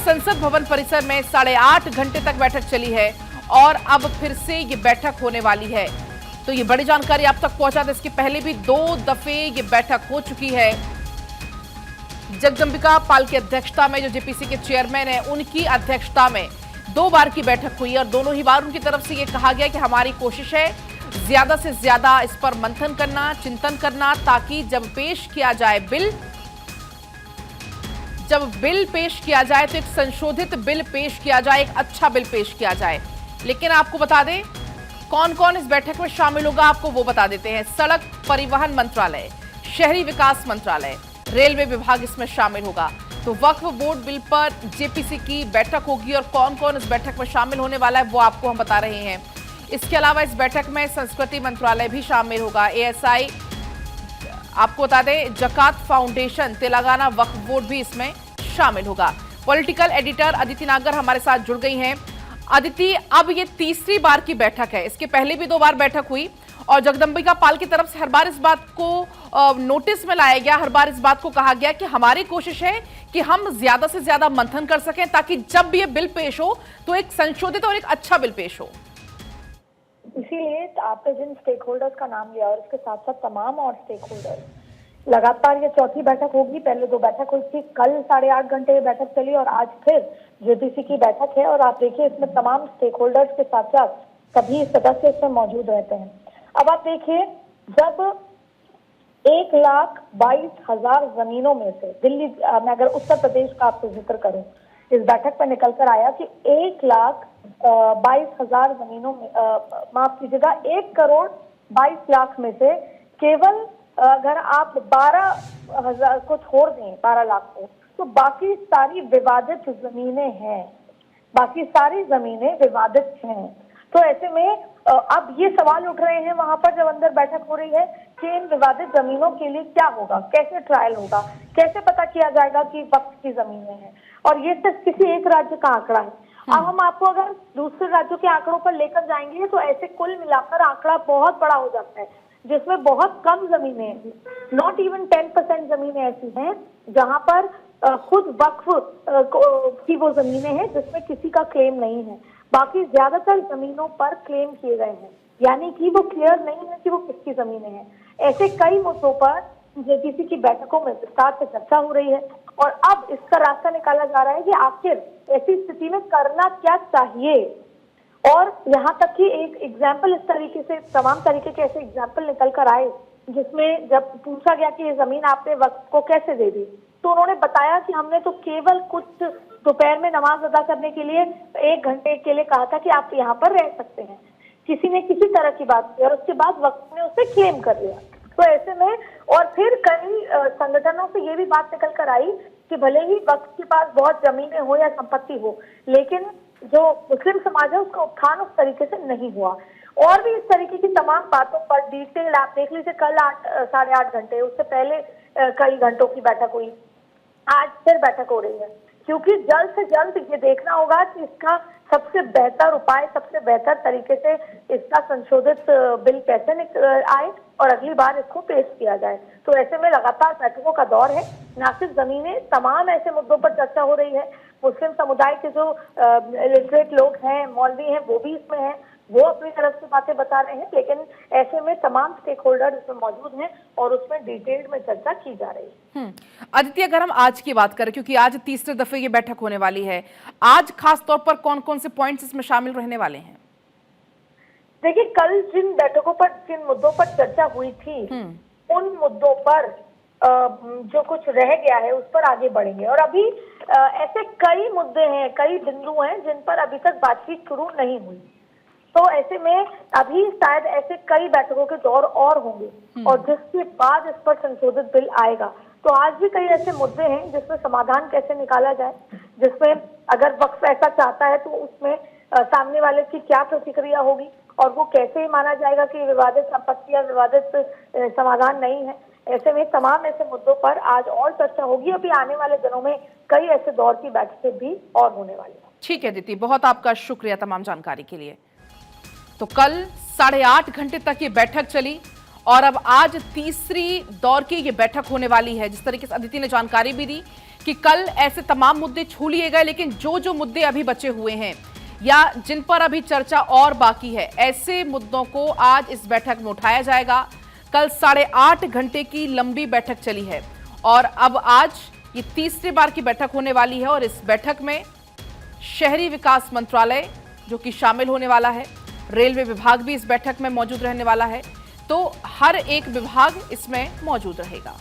संसद भवन परिसर में 8.5 घंटे तक बैठक चली है और अब फिर से ये बैठक होने वाली है। तो ये बड़ी जानकारी आप तक पहुंचा दें, इसके पहले भी 2 दफे ये बैठक हो चुकी है। जगदंबिका पाल की अध्यक्षता में, जो जेपीसी के चेयरमैन है, उनकी अध्यक्षता में 2 बार की बैठक हुई और दोनों ही बार उनकी तरफ से ये कहा गया कि हमारी कोशिश है ज्यादा से ज्यादा इस पर मंथन करना, चिंतन करना, ताकि जब बिल पेश किया जाए तो एक संशोधित बिल पेश किया जाए, एक अच्छा बिल पेश किया जाए। लेकिन आपको बता दें कौन कौन इस बैठक में शामिल होगा, आपको वो बता देते हैं। सड़क परिवहन मंत्रालय, शहरी विकास मंत्रालय, रेलवे विभाग इसमें शामिल होगा। तो वक्फ बोर्ड बिल पर जेपीसी की बैठक होगी और कौन कौन इस बैठक में शामिल होने वाला है वो आपको हम बता रहे हैं। इसके अलावा इस बैठक में संस्कृति मंत्रालय भी शामिल होगा। एएसआई, आपको बता दें जकात फाउंडेशन, तेलंगाना वक्फ बोर्ड भी इसमें शामिल होगा। पॉलिटिकल एडिटर अदिति नागर हमारे साथ जुड़ गई हैं। अदिति, अब ये तीसरी बार की बैठक है, इसके पहले भी 2 बार बैठक हुई और जगदंबिका पाल की तरफ से हर बार इस बात को नोटिस में लाया गया, हर बार इस बात को कहा गया कि हमारी कोशिश है कि हम ज्यादा से ज्यादा मंथन कर सकें ताकि जब भी ये बिल पेश हो तो एक संशोधित और एक अच्छा बिल पेश हो। इसीलिए आपने जिन स्टेक होल्डर्स का नाम लिया और इसके साथ साथ तमाम और स्टेक होल्डर्स, लगातार ये चौथी बैठक होगी। पहले 2 बैठक हुई थी, कल 8.5 घंटे बैठक चली और आज फिर जेपीसी की बैठक है। और आप देखिए इसमें तमाम स्टेक होल्डर्स के साथ साथ सभी सदस्य इसमें मौजूद रहते हैं। अब आप देखिए, जब 1,22,000 जमीनों में से दिल्ली, मैं अगर उत्तर प्रदेश का आपसे जिक्र करूं, इस बैठक पर निकल कर आया कि 1,22,000 जमीनों में, माफ कीजिएगा, 1,22,00,000 में से केवल अगर आप 12,000 को छोड़ दें, 12 लाख को, तो बाकी सारी विवादित जमीनें हैं, बाकी सारी जमीनें विवादित हैं। तो ऐसे में अब ये सवाल उठ रहे हैं वहां पर जब अंदर बैठक हो रही है कि इन विवादित जमीनों के लिए क्या होगा, कैसे ट्रायल होगा, कैसे पता किया जाएगा कि वक्त की जमीनें हैं। और ये सिर्फ किसी एक राज्य का आंकड़ा है। अब हम आपको अगर दूसरे राज्यों के आंकड़ों पर लेकर जाएंगे तो ऐसे कुल मिलाकर आंकड़ा बहुत बड़ा हो जाता है, जिसमें बहुत कम जमीनें, नॉट इवन 10% जमीनें ऐसी हैं जहां पर खुद वक्फ की वो जमीनें हैं जिसमें किसी का क्लेम नहीं है। बाकी ज्यादातर जमीनों पर क्लेम किए गए हैं, यानी कि वो क्लियर नहीं है कि वो किसकी जमीनें हैं। ऐसे कई मुद्दों पर जेपीसी की बैठकों में विस्तार से चर्चा हो रही है और अब इसका रास्ता निकाला जा रहा है कि आखिर ऐसी स्थिति में करना क्या चाहिए। और यहाँ तक कि एक एग्जाम्पल, इस तरीके से तमाम तरीके के ऐसे एग्जाम्पल निकल कर आए जिसमें जब पूछा गया कि ये जमीन आपने वक्फ को कैसे दे दी, तो उन्होंने बताया कि हमने तो केवल कुछ दोपहर में नमाज अदा करने के लिए 1 घंटे के लिए कहा था कि आप यहाँ पर रह सकते हैं। किसी ने किसी तरह की बात की और उसके बाद वक्फ ने उसे क्लेम कर लिया। तो ऐसे में और फिर कई संगठनों से ये भी बात निकल कर आई कि भले ही वक्फ के पास बहुत जमीनें हो या संपत्ति हो, लेकिन जो मुस्लिम समाज है उसका उत्थान उस तरीके से नहीं हुआ। और भी इस तरीके की तमाम बातों पर डिटेल आप देख लीजिए। कल 8-8.5 घंटे, उससे पहले कई घंटों की बैठक हुई, आज फिर बैठक हो रही है, क्योंकि जल्द से जल्द ये देखना होगा कि इसका सबसे बेहतर उपाय, सबसे बेहतर तरीके से इसका संशोधित बिल कैसे आए और अगली बार इसको पेश किया जाए। तो ऐसे में लगातार बैठकों का दौर है, ना सिर्फ जमीनें, तमाम ऐसे मुद्दों पर चर्चा हो रही है। मुस्लिम समुदाय के जो लिटरेट लोग हैं, मौलवी हैं, वो भी इसमें हैं, वो अपनी तरफ से बातें बता रहे हैं, लेकिन ऐसे में तमाम स्टेक होल्डर इसमें मौजूद हैं और उसमें डिटेल में चर्चा की जा रही है। अदिति, अगर हम आज की बात करें, क्योंकि आज तीसरे दफे ये बैठक होने वाली है, आज खास तौर पर कौन कौन से पॉइंट्स इसमें शामिल रहने वाले हैं? देखिए, कल जिन बैठकों पर, जिन मुद्दों पर चर्चा हुई थी, उन मुद्दों पर जो कुछ रह गया है उस पर आगे बढ़ेंगे। और अभी ऐसे कई मुद्दे हैं, कई बिंदु हैं जिन पर अभी तक बातचीत शुरू नहीं हुई। तो ऐसे में अभी शायद ऐसे कई बैठकों के दौर और होंगे और जिसके बाद इस पर संशोधित बिल आएगा। तो आज भी कई ऐसे मुद्दे हैं जिसमें समाधान कैसे निकाला जाए, जिसमें अगर वक्फ ऐसा चाहता है तो उसमें सामने वाले की क्या प्रतिक्रिया होगी और वो कैसे माना जाएगा कि विवादित संपत्ति या विवादित समाधान नहीं है। ऐसे में तमाम ऐसे मुद्दों पर आज और चर्चा होगी। अभी आने वाले दिनों में कई ऐसे दौर की बैठकें भी और होने वाली है। ठीक है दीदी, बहुत आपका शुक्रिया तमाम जानकारी के लिए। तो कल 8.5 घंटे तक ये बैठक चली और अब आज तीसरी दौर की ये बैठक होने वाली है। जिस तरीके से अदिति ने जानकारी भी दी कि कल ऐसे तमाम मुद्दे छू लिए गए, लेकिन जो मुद्दे अभी बचे हुए हैं या जिन पर अभी चर्चा और बाकी है, ऐसे मुद्दों को आज इस बैठक में उठाया जाएगा। कल 8.5 घंटे की लंबी बैठक चली है और अब आज ये तीसरी बार की बैठक होने वाली है और इस बैठक में शहरी विकास मंत्रालय जो कि शामिल होने वाला है, रेलवे विभाग भी इस बैठक में मौजूद रहने वाला है, तो हर एक विभाग इसमें मौजूद रहेगा।